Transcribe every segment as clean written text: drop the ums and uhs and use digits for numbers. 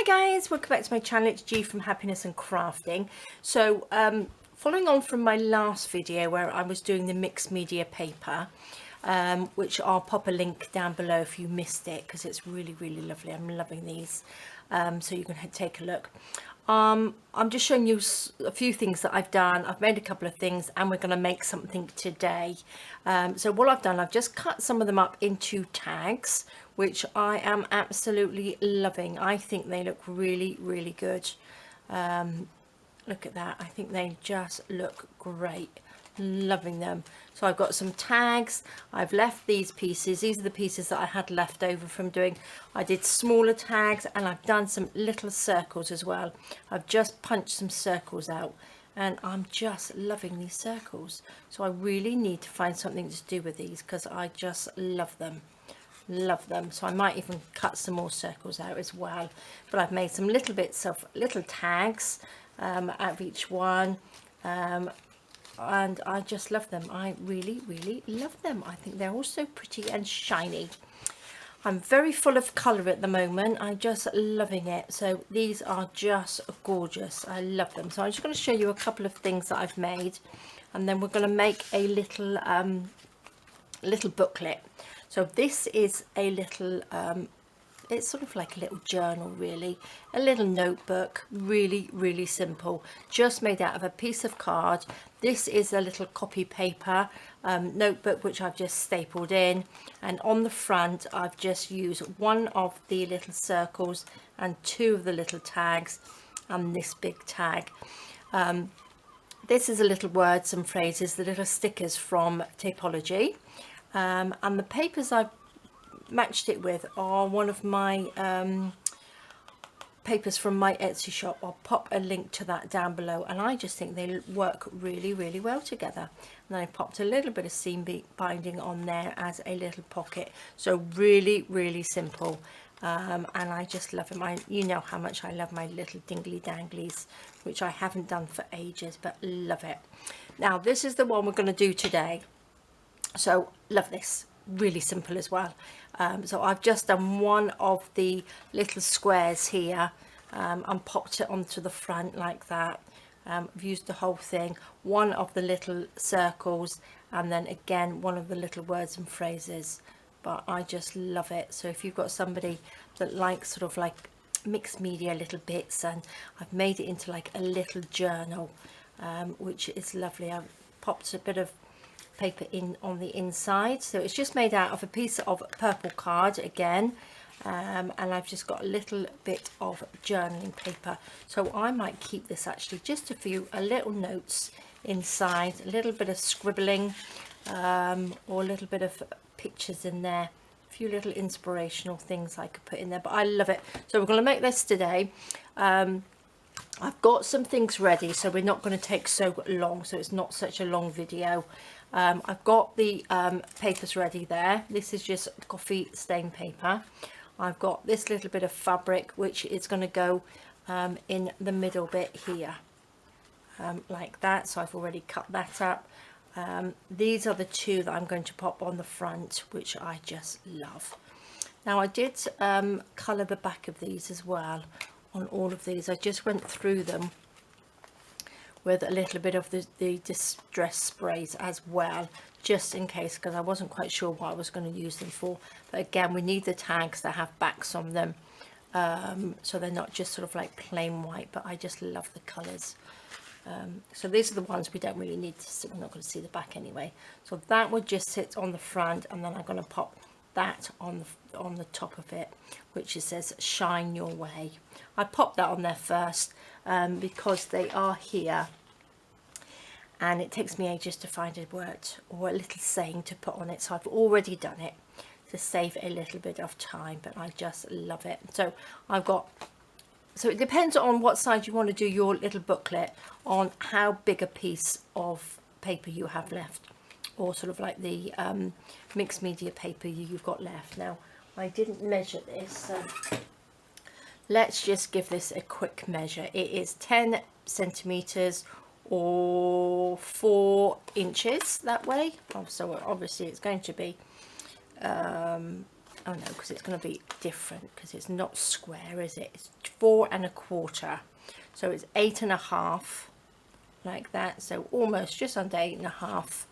Hi guys, welcome back to my channel. It's G from Happiness and Crafting. So following on from my last video where I was doing the mixed media paper, which I'll pop a link down below if you missed it, because it's really lovely. I'm loving these, so you can take a look. I'm just showing you a few things that I've done. I've made a couple of things and we're going to make something today. So what I've done, I've just cut some of them up into tags, which I am absolutely loving. I think they look really good. Look at that. I think they just look great. Loving them. So I've got some tags. I've left these pieces. These are the pieces that I had left over from doing. I did smaller tags and I've done some little circles as well. I've just punched some circles out and I'm just loving these circles. So I really need to find something to do with these because I just love them. So I might even cut some more circles out as well, but I've made some little bits of little tags out of each one, and I just love them. I really love them. I think they're all so pretty and shiny. I'm very full of colour at the moment. I'm just loving it. So these are just gorgeous. I love them. So I'm just going to show you a couple of things that I've made, and then we're going to make a little little booklet. So this is a little it's sort of like a little journal, really, a little notebook, really simple, just made out of a piece of card. This is a little copy paper notebook which I've just stapled in, and on the front I've just used one of the little circles and two of the little tags and this big tag. This is a little words and phrases, the little stickers from Tapology, and the papers I've matched it with are one of my papers from my Etsy shop. I'll pop a link to that down below, and I just think they work really well together. And then I popped a little bit of seam binding on there as a little pocket. So really simple, and I just love them. You know how much I love my little dingly danglies, which I haven't done for ages, but love it. Now this is the one we're going to do today. So love this, really simple as well. So I've just done one of the little squares here and popped it onto the front like that. I've used the whole thing, one of the little circles, and then again one of the little words and phrases. But I just love it. So if you've got somebody that likes sort of like mixed media little bits, and I've made it into like a little journal, which is lovely. I've popped a bit of paper in on the inside, so it's just made out of a piece of purple card again, and I've just got a little bit of journaling paper. So I might keep this actually just a few little notes inside, a little bit of scribbling, or a little bit of pictures in there, a few little inspirational things I could put in there. But I love it. So we're going to make this today. I've got some things ready, so we're not going to take so long, so it's not such a long video. I've got the papers ready there. This is just coffee stain paper. I've got this little bit of fabric which is going to go in the middle bit here, like that. So I've already cut that up. These are the two that I'm going to pop on the front, which I just love. Now I did colour the back of these as well. On all of these I just went through them with a little bit of the distress sprays as well, just in case, because I wasn't quite sure what I was going to use them for. But again, we need the tags that have backs on them, so they're not just sort of like plain white. But I just love the colours. So these are the ones we don't really need to see. We're not going to see the back anyway, so that would just sit on the front, and then I'm going to pop that on the top of it, which it says shine your way. I popped that on there first because they are here and it takes me ages to find a word or a little saying to put on it, so I've already done it to save a little bit of time, but I just love it. So I've got, so it depends on what side you want to do your little booklet, on how big a piece of paper you have left, or sort of like the mixed media paper you've got left. Now I didn't measure this, so let's just give this a quick measure. It is 10 centimeters or 4 inches that way. Oh, so obviously it's going to be a oh no, because it's going to be different, because it's not square, is it? It's 4 1/4, so it's 8 1/2, like that. So almost just under 8 1/2.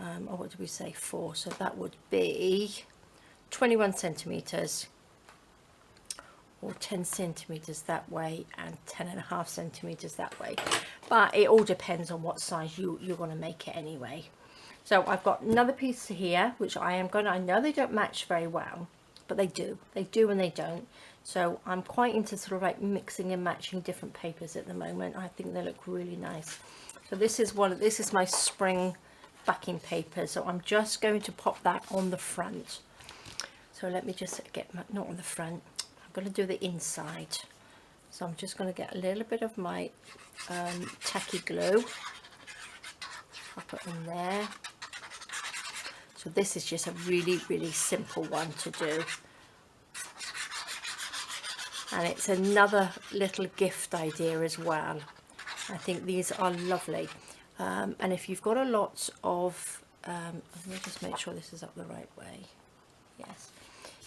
Or what did we say, 4? So that would be 21 centimeters, or 10 centimeters that way, and 10 1/2 centimeters that way. But it all depends on what size you're going to make it anyway. So I've got another piece here, which I know they don't match very well, but they do and they don't. So I'm quite into sort of like mixing and matching different papers at the moment. I think they look really nice. So this is my spring backing paper, so I'm just going to pop that on the front. So let me just get not on the front, I'm going to do the inside. So I'm just going to get a little bit of my tacky glue, pop it in there. So this is just a really simple one to do, and it's another little gift idea as well. I think these are lovely. And if you've got a lot of, let me just make sure this is up the right way. Yes.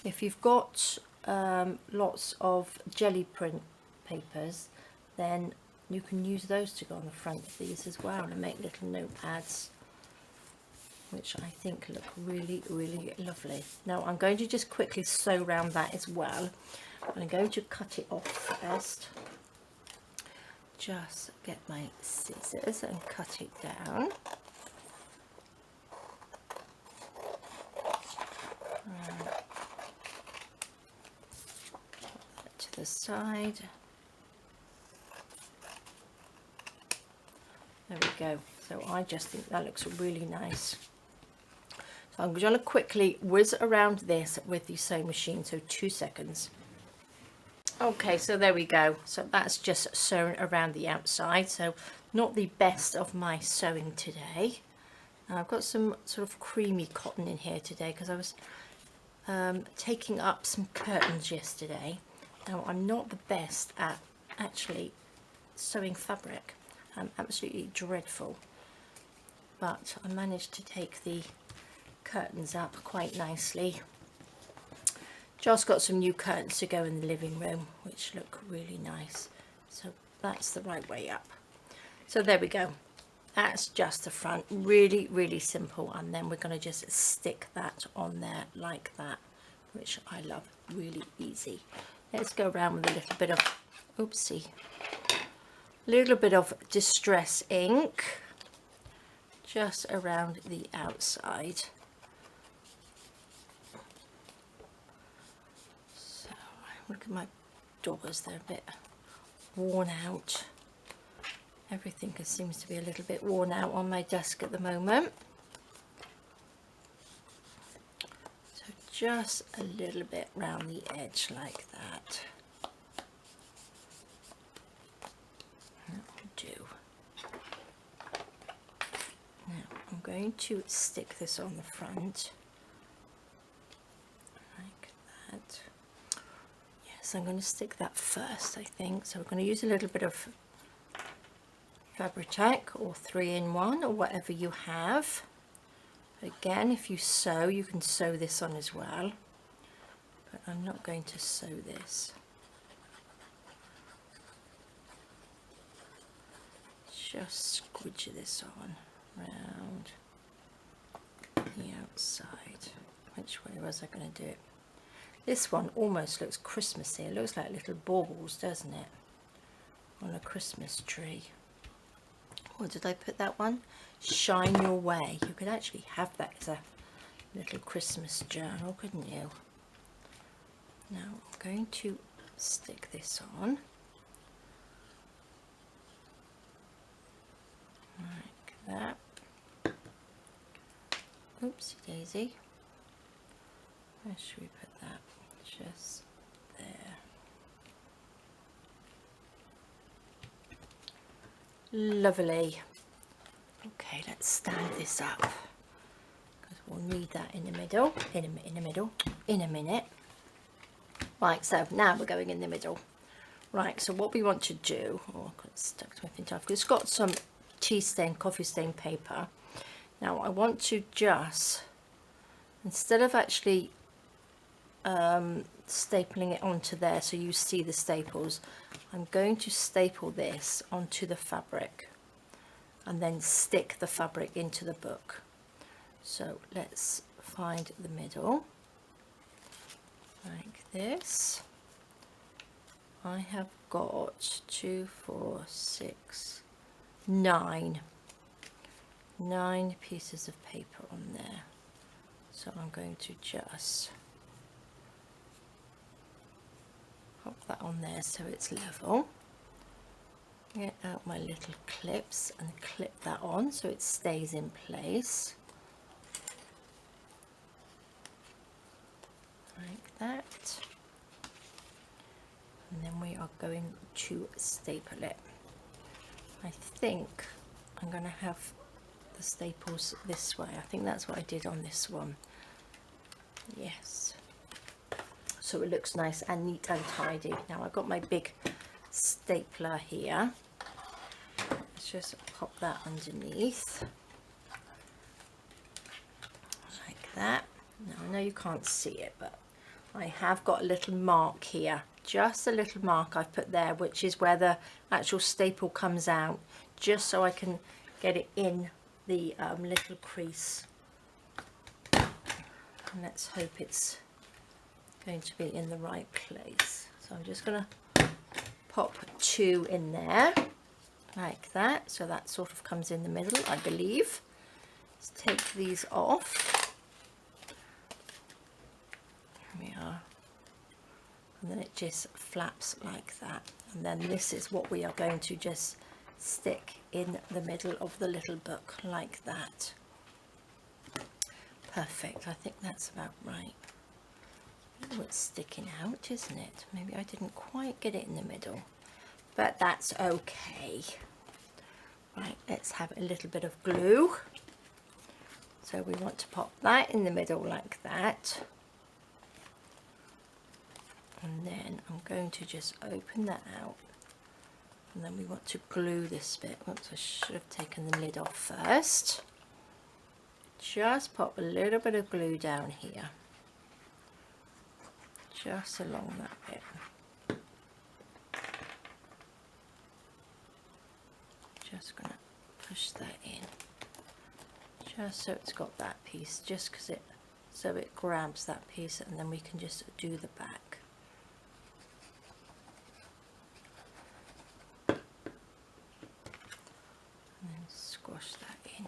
If you've got lots of jelly print papers, then you can use those to go on the front of these as well and make little notepads, which I think look really lovely. Now I'm going to just quickly sew around that as well. I'm going to cut it off first. Just get my scissors and cut it down. Put that to the side. There we go. So I just think that looks really nice. So I'm going to quickly whiz around this with the sewing machine, so 2 seconds. Okay, so there we go. So that's just sewn around the outside. So not the best of my sewing today. I've got some sort of creamy cotton in here today because I was taking up some curtains yesterday. Now I'm not the best at actually sewing fabric. I'm absolutely dreadful. But I managed to take the curtains up quite nicely. Just got some new curtains to go in the living room, which look really nice. So that's the right way up. So there we go. That's just the front. Really simple. And then we're going to just stick that on there like that, which I love. Really easy. Let's go around with a little bit of, oopsie, little bit of distress ink just around the outside. Look at my daubers, they're a bit worn out. Everything seems to be a little bit worn out on my desk at the moment. So just a little bit round the edge like that. That'll do. Now I'm going to stick this on the front like that. So I'm going to stick that first, I think. So we're going to use a little bit of Fabri-Tac or 3-in-1 or whatever you have. Again, if you sew, you can sew this on as well. But I'm not going to sew this. Just squidge this on around the outside. Which way was I going to do it? This one almost looks Christmassy. It looks like little baubles, doesn't it? On a Christmas tree. Or did I put that one? Shine Your Way. You could actually have that as a little Christmas journal, couldn't you? Now I'm going to stick this on. Like that. Oopsie daisy. Where should we put that? Just there. Lovely. Okay, let's stand this up because we'll need that in the middle. In a minute. Right, so now we're going in the middle. Right, so what we want to do, oh, I've got stuck to my thing off. It's got some tea stain, coffee stain paper. Now I want to just, instead of actually stapling it onto there so you see the staples. I'm going to staple this onto the fabric and then stick the fabric into the book. So let's find the middle like this. I have got 2, 4, 6, 9 pieces of paper on there. So I'm going to just pop that on there so it's level. Get out my little clips and clip that on so it stays in place. Like that. And then we are going to staple it. I think I'm going to have the staples this way. I think that's what I did on this one. Yes. So it looks nice and neat and tidy. Now I've got my big stapler here. Let's just pop that underneath. Like that. Now I know you can't see it, but I have got a little mark here. Just a little mark I've put there, which is where the actual staple comes out, just so I can get it in the little crease. And let's hope it's going to be in the right place. So I'm just going to pop 2 in there like that, so that sort of comes in the middle, I believe. Let's take these off. Here we are. And then it just flaps like that, and then this is what we are going to just stick in the middle of the little book like that. Perfect. I think that's about right. Oh, it's sticking out, isn't it? Maybe I didn't quite get it in the middle, but that's okay. Right, let's have a little bit of glue. So we want to pop that in the middle like that. And then I'm going to just open that out, and then we want to glue this bit. Oops, I should have taken the lid off first. Just pop a little bit of glue down here, just along that bit. Just going to push that in, just so it's got that piece, just because so it grabs that piece, and then we can just do the back. Squash that in.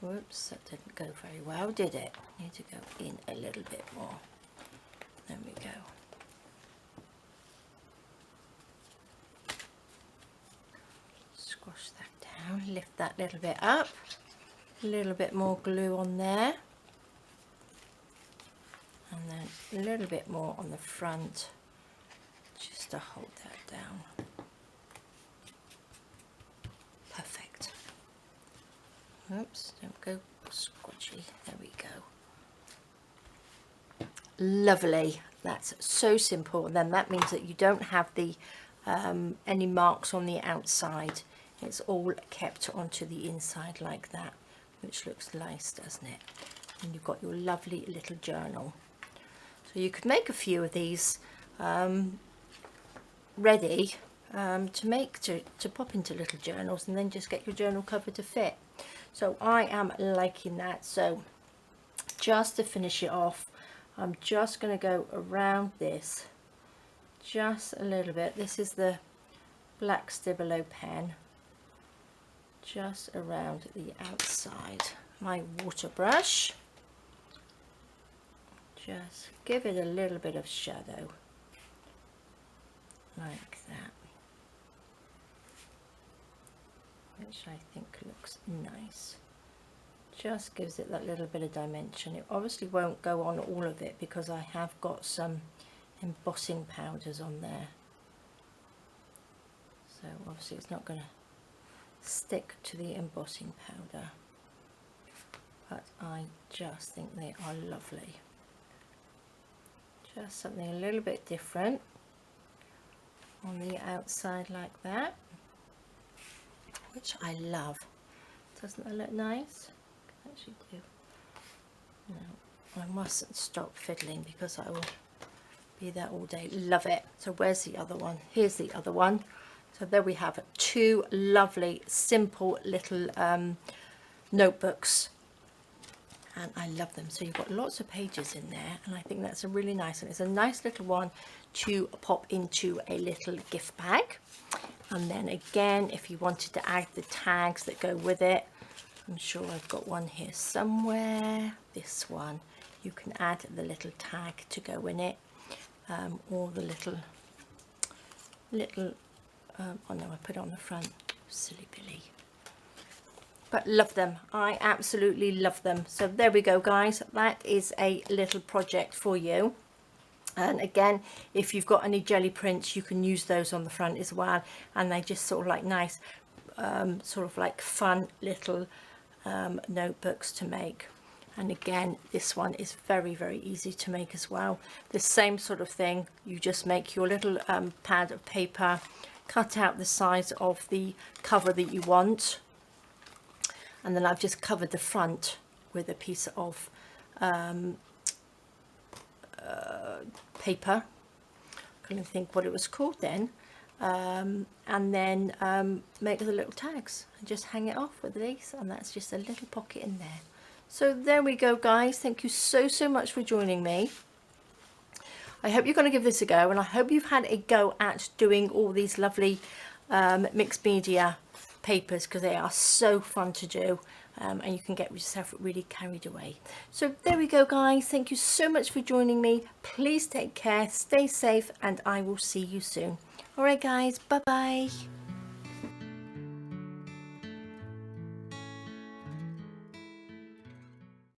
Whoops, that didn't go very well, did it? Need to go in a little bit more. There we go. Squash that down, lift that little bit up. A little bit more glue on there. And then a little bit more on the front, just to hold that down. Perfect. Oops, don't go squishy. There we go. Lovely. That's so simple. And then that means that you don't have the any marks on the outside. It's all kept onto the inside like that, which looks nice, doesn't it? And you've got your lovely little journal. So you could make a few of these ready to pop into little journals, and then just get your journal cover to fit. So I am liking that. So just to finish it off, I'm just going to go around this just a little bit. This is the black Stabilo pen, just around the outside. My water brush, just give it a little bit of shadow like that, which I think looks nice. Just gives it that little bit of dimension. It obviously won't go on all of it because I have got some embossing powders on there, so obviously it's not going to stick to the embossing powder, but I just think they are lovely. Just something a little bit different on the outside like that, which I love. Doesn't that look nice? I can actually do. Now I mustn't stop fiddling because I will be there all day. Love it. So where's the other one? Here's the other one. So there we have 2 lovely simple little notebooks, and I love them. So you've got lots of pages in there, and I think that's a really nice one. It's a nice little one to pop into a little gift bag. And then again, if you wanted to add the tags that go with it, I'm sure I've got one here somewhere. This one, you can add the little tag to go in it, or the little oh no, I put it on the front, silly Billy. But love them, I absolutely love them. So there we go, guys, that is a little project for you. And again, if you've got any jelly prints, you can use those on the front as well, and they just sort of like nice sort of like fun little notebooks to make. And again, this one is very, very easy to make as well. The same sort of thing, you just make your little pad of paper, cut out the size of the cover that you want, and then I've just covered the front with a piece of paper. I couldn't think what it was called then. And then make the little tags and just hang it off with these, and that's just a little pocket in there. So there we go, guys. Thank you so much for joining me. I hope you're going to give this a go, and I hope you've had a go at doing all these lovely mixed media papers, because they are so fun to do, and you can get yourself really carried away. So there we go, guys. Thank you so much for joining me. Please take care, stay safe, and I will see you soon. All right, guys, bye bye.